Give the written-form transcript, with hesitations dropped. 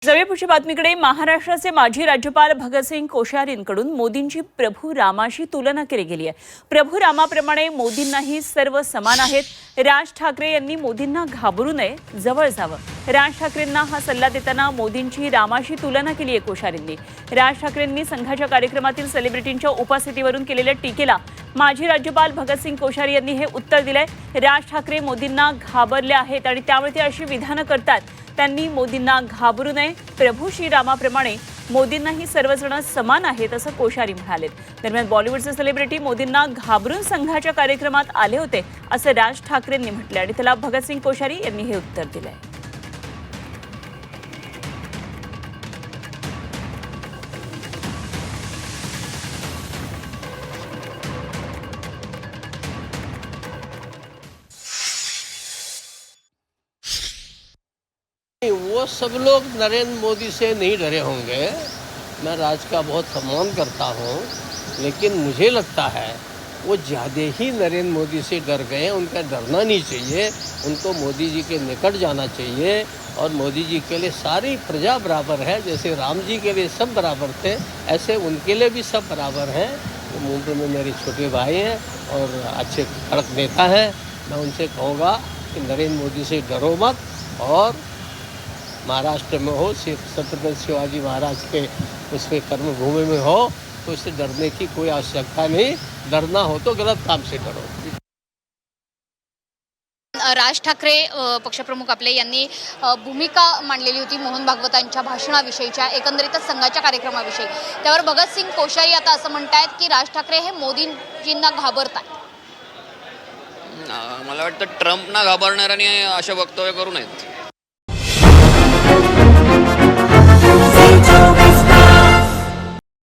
जवळपुढच्या बातमीकडे महाराष्ट्राचे माजी राज्यपाल भगतसिंग कोश्यारींकडून मोदींची प्रभू रामाशी तुलना केली गेली आहे। प्रभू रामाप्रमाणे मोदींनाही सर्व समान आहेत। राज ठाकरे यांनी मोदींना घाबरू नये, जवळ जावं। राज ठाकरेंना हा सल्ला देताना मोदींची रामाशी तुलना केली आहे कोश्यारींनी। राज ठाकरेंनी संघाच्या कार्यक्रमातील सेलिब्रिटींच्या उपस्थितीवरून केलेल्या टीकेला माजी राज्यपाल भगतसिंग कोश्यारी यांनी हे उत्तर दिलंय। राज ठाकरे मोदींना घाबरले आहेत आणि त्यामुळे ते अशी विधानं करतात। त्यांनी मोदींना घाबरू नये, प्रभू श्रीरामाप्रमाणे मोदींनाही सर्वजण समान आहेत असं कोश्यारी म्हणाले। दरम्यान बॉलिवूडचे सेलिब्रिटी मोदींना घाबरून संघाच्या कार्यक्रमात आले होते असं राज ठाकरेंनी म्हटलं आणि त्याला भगतसिंग कोश्यारी यांनी हे उत्तर दिलंय। वो सब लोग नरेंद्र मोदी से नहीं डरे होंगे। मैं राज का बहुत सम्मान करता हूँ, लेकिन मुझे लगता है वो ज़्यादा ही नरेंद्र मोदी से डर गए। उनका डरना नहीं चाहिए, उनको मोदी जी के निकट जाना चाहिए। और मोदी जी के लिए सारी प्रजा बराबर है। जैसे राम जी के लिए सब बराबर थे, ऐसे उनके लिए भी सब बराबर हैं। वो मुंबई में मेरे छोटे भाई हैं और अच्छे कड़क नेता हैं। मैं उनसे कहूँगा कि नरेंद्र मोदी से डरो मत। और महाराष्ट्र में हो, छत्रपति शिवाजी महाराज के उसमें कर्मभूमि में हो, तो इससे डरने की कोई आवश्यकता नहीं। डरना हो तो गलत काम से डरो। राज ठाकरे पक्षप्रमुख आपले यांनी भूमिका मांडलेली होती मोहन भागवतांच्या भाषणाविषयीच्या, एकंदरीतच संघाच्या कार्यक्रमाविषयी। त्यावर भगतसिंग कोश्यारी आता असं म्हणतायत की राज ठाकरे हे मोदींजींना घाबरतात। मला वाटतं ट्रम्पना घाबरणाऱ्यांनी अशा वक्तव्य करू नयेत।